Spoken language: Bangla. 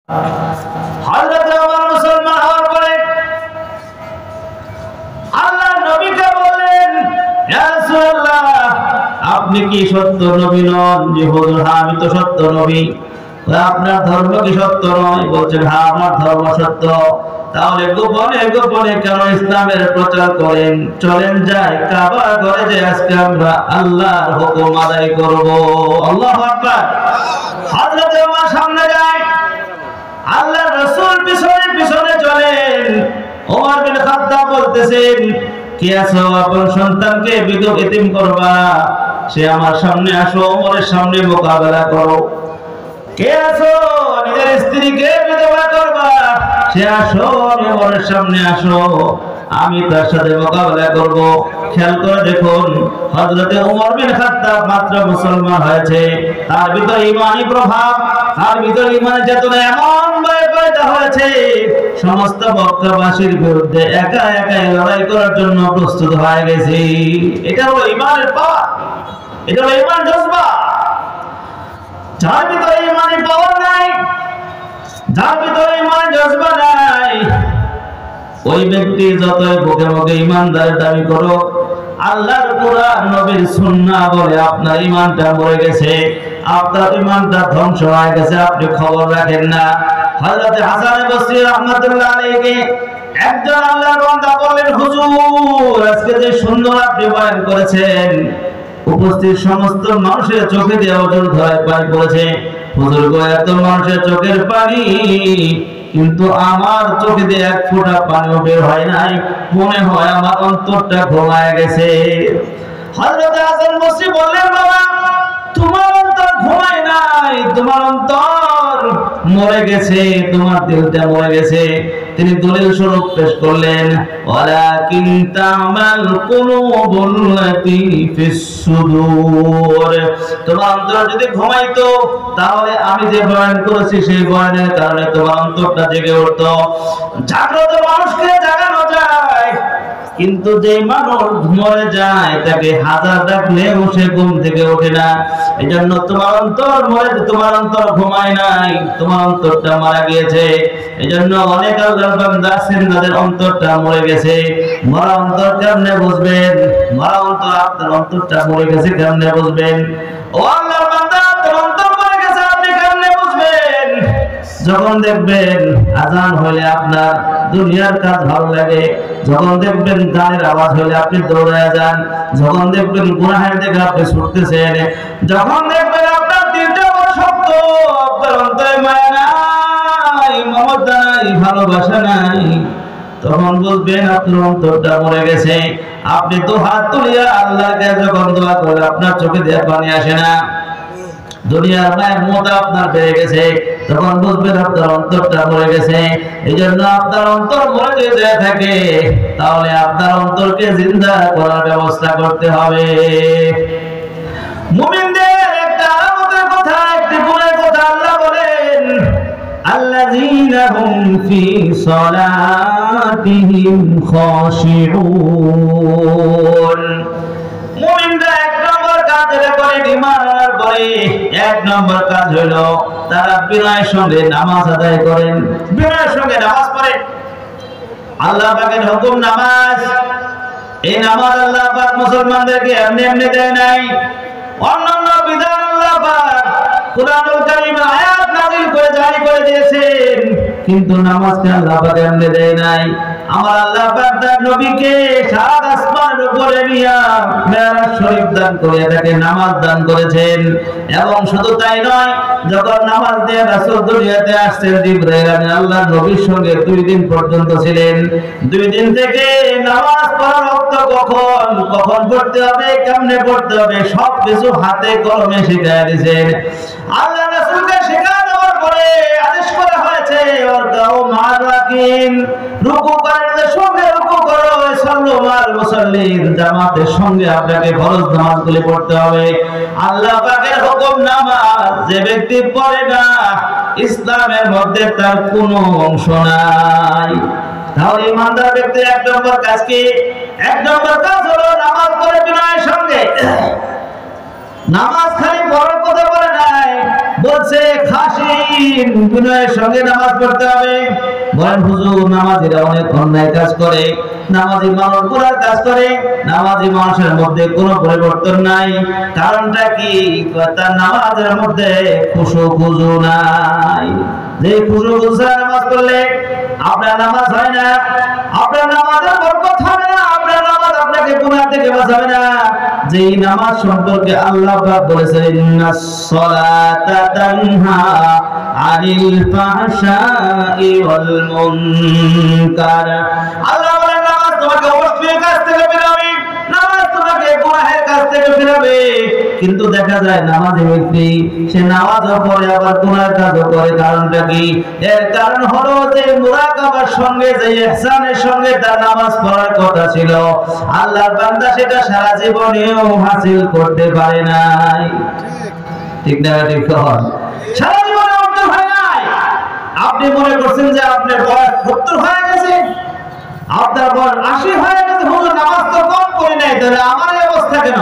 হযরত ওমর মুসলমান হওয়ার পরে আল্লাহ নবীকে বললেন, ইয়া রাসূলুল্লাহ, আপনি কি সত্য নবী নন? যে হুজুর, হ্যাঁ আমি তো সত্য নবী। আপনার ধর্ম কি সত্য নয়? বলছেন, হ্যাঁ আমার ধর্ম সত্য। তাহলে গোপনে গোপনে কেন ইসলামের প্রচার করেন? চলেন যাই কাবা ঘরে, যে আজকে আমরা আল্লাহর হুকুম আদায় করব। আল্লাহু আকবার। হযরত ওমর সামনে যায়, আল্লাহর রাসূল পিছনে পিছনে চলেন। ওমর বিন খাত্তাব বলতেছেন, কে আছো? আপন সন্তানকে বিধবা এতিম করবা, সে আমার সামনে আসো, ওমরের সামনে মোকাবেলা করো। কে আছো? নিজের স্ত্রীকে বিধবা করবা, সে আসো, ওমরের সামনে আসো, আমি তার সাথে মোকাবেলা করব। খেয়াল করে দেখুন, হযরতে ওমর বিন খাত্তাব মাত্র মুসলমান হয়েছে, তার ভিতরে ঈমানি প্রভাব, তার ভিতরে ঈমানের চেতনা এমন ভাবে পয়দা হয়েছে, সমস্ত মক্কাবাসীর বিরুদ্ধে একা একা লড়াই করার জন্য প্রস্তুত হয়ে গেছে। এটা হলো ঈমানের পাওয়ার, এটা হলো ঈমান জজবা। যার ভিতরে ঈমানি পাওয়ার নাই, যার ভিতরে ঈমান জজবা নাই, ওই ব্যক্তি যতই বুকে মুখে ঈমানদার দাবি করো, আল্লাহর কোরআন নবীর সুন্নাহ বলে আপনার ঈমানটা মরে গেছে, আপনার ঈমানটা ধ্বংস হয়ে গেছে, আপনি খবর রাখেন না। হযরত হাসান বসরি রাহমাতুল্লাহ আলাইহি একজন আল্লাহর বান্দা বললেন, হুজুর আজকে যে সুন্দর আপনি বয়ান করেছেন, উপস্থিত সমস্ত মানুষের চোখে দিয়ে ওজল ধরায় পানি পড়েছে। হুজুর গো, এত মানুষের চোখের পানি, কিন্তু আমার চোখে দিয়ে এক ফোঁটা পানিও বের হয় নাই, মনে হয় আমার অন্তরটা ঘুমায় গেছে। হযরত হাসান বসরি বললেন, বাবা তোমার অন্তর ঘুমায় নাই, তোমার অন্তর মরে গেছে, তোমার দিলটা মরে গেছে। তিনি দলিল স্বরূপ পেশ করলেন, ওয়ালাকিন তা'মাল কুলুবুল্লাতী ফিস সুদূর। তোমার অন্তর যদি ঘুমাইতো, তাহলে আমি যে বয়ান করেছি সেই বয়ানের কারণে তোমার অন্তরটা জেগে উঠতো। জাগ্রত মানুষকে জাগানো যায়, কিন্তু যে মানুষ মরে যায় তাকে হাজার ডাকলেও সে ঘুম থেকে ওঠে না। এজন্য তোমার অন্তর মরে, তোমার অন্তর ঘুমায় নাই, তোমার অন্তরটা মারা গিয়েছে। এজন্য অনেক আল্লাহর বান্দা আছেন যাদের অন্তরটা মরে গেছে। মরা অন্তর কেমনে বুঝবেন? মরা অন্তর, আপনার অন্তরটা মরে গেছে কেমনে বুঝবেন? ও আল্লাহর বান্দা, আপনার অন্তর মরে গেছে আপনি কেমনে বুঝবেন? যখন দেখবেন আজান হলে আপনার দুনিয়ার কাজ ভালো লাগে, যখন দেখবেন গানের আওয়াজ হলে আপনি দৌড়ায় যান, যখন দেখবেন গুনাহের দিকে আপনি ছুটতেছেন, যখন দেখবেন আপনার দিলটা বড় শক্ত, আপনার অন্তরে মায়া নাই, মমতা নাই, ভালোবাসা নাই, তখন বুঝবেন আপনার অন্তরটা মরে গেছে। আপনি তো হাত তুলিয়া আল্লাহকে যখন দোয়া করেন, আপনার চোখে দিয়ে পানি আসে না, দুনিয়ার মায়ের মমতা আপনার বেড়ে গেছে, তখন বুঝবেন আপনার অন্তরটা মরে গেছে। এই জন্য আপনার অন্তর মরে যদি থাকে, তাহলে আপনার অন্তরকে জিন্দা করার ব্যবস্থা করতে হবে। মুমিনদের একটা আলামতের কথা, একটি গুণের কথা আল্লাহ বলেন, আল্লাযীনা হুম ফী সালাতিহিম খাশিউন। মুমিনরা এক নম্বর কাজ যেটা করে, ঈমান আনার পরে এক নম্বর কাজ হলো তারা বিনয়ের সঙ্গে নামাজ আদায় করেন, বিনয়ের সঙ্গে নামাজ পড়েন। আল্লাহ পাকের হুকুম নামাজ, এই নামাজ আল্লাহ পাক মুসলমানদেরকে এমনি এমনি দেয় নাই। অন্যান্য বিধান আল্লাহ পাক কুরআনুল কারীমের আয়াত নাযিল করে জারি করে দিয়েছেন, কিন্তু নামাজকে আল্লাহ পাক এমনি দেয় নাই। আমার আল্লাহ পাক তার নবীকে সাত আসমানের উপরে নিয়ে মেরাজ শরীফ দান করে এটাকে নামাজ দান করেছেন। এবং শুধু তাই নয়, যখন নামাজ দিয়ে রাসূল দুনিয়াতে আসছেন, জিবরাইল আমিন আল্লাহর নবীর সঙ্গে 2 দিন পর্যন্ত ছিলেন। 2 দিন থেকে নামাজ পড়ার ওয়াক্ত কখন কখন পড়তে হবে, কেমনে পড়তে হবে, সবকিছু হাতে কলমে শিখিয়ে দিয়েছেন। আল্লাহ রাসূলকে শিখিয়ে দেওয়ার পরে আদেশ করা হয়েছে, ওয়ারকাউ মা'রাকিন, রুকু করার সঙ্গে রুকু করো, সাল্লু মা'আল মুসাল্লিন, জামাতের সঙ্গে আপনাকে ফরজ নামাজগুলি পড়তে হবে। আল্লাহ পাকের হুকুম নামাজ যে ব্যক্তি পড়ে না, ইসলামের মধ্যে তার কোনো অংশ নাই। তাহলে ইমানদার ব্যক্তির এক নম্বর কাজ কি? এক নম্বর কাজ হলো নামাজ পড়ে বিনয়ের সঙ্গে। নামাজ খালি পড়ার কথা বলে নাই, বলছে খাসিন বিনয়ের সঙ্গে নামাজ পড়তে হবে। বলেন হুজুর নামাজিরা অনেক অন্যায় কাজ করে, নামাজি মানুষ গুনার কাজ করে, নামাজি মানুষের মধ্যে কোনো পরিবর্তন নাই, কারণটা কি? তার নামাজের মধ্যে খুশু নাই। যে খুশু নামাজ পড়লে আপনার নামাজ হয় না, আপনার নামাজের বরকত হবে না, আপনার নামাজ আপনাকে গুনাহ থেকে বাঁচাবে না। যেই নামাজ সম্পর্কে আল্লাহ পাক বলেছেন ইন্নাস সালাতা তানহা আনিল ফাহশাই ওয়াল মুনকার, আল্লাহ বলেন নামাজ তোমাকে অশ্লীল কাজ থেকে ফেরাবে, নামাজ তোমাকে গুনাহের কাজ থেকে ফেরাবে। কিন্তু দেখা যায় নামাজি ব্যক্তি সে নামাজও পড়ে আবার গুনাহের কাজও করে। কারণটা কি? এর কারণ হলো যে মুরাকাবার সঙ্গে যে ইহসানের সঙ্গে তার নামাজ পড়ার কথা ছিল, আল্লাহর বান্দা সেটা সারা জীবনেও হাসিল করতে পারে নাই। ঠিক না? ঠিক কর, সারা জীবনে অর্জন হয় নাই। আপনি মনে করছেন যে আপনার বয়স 70 হয়ে গেছে, আপনার বয়স 80 হয়ে গেছে, হুজুর নামাজ তো কম করি নাই, তাহলে আমার এই অবস্থা কেন?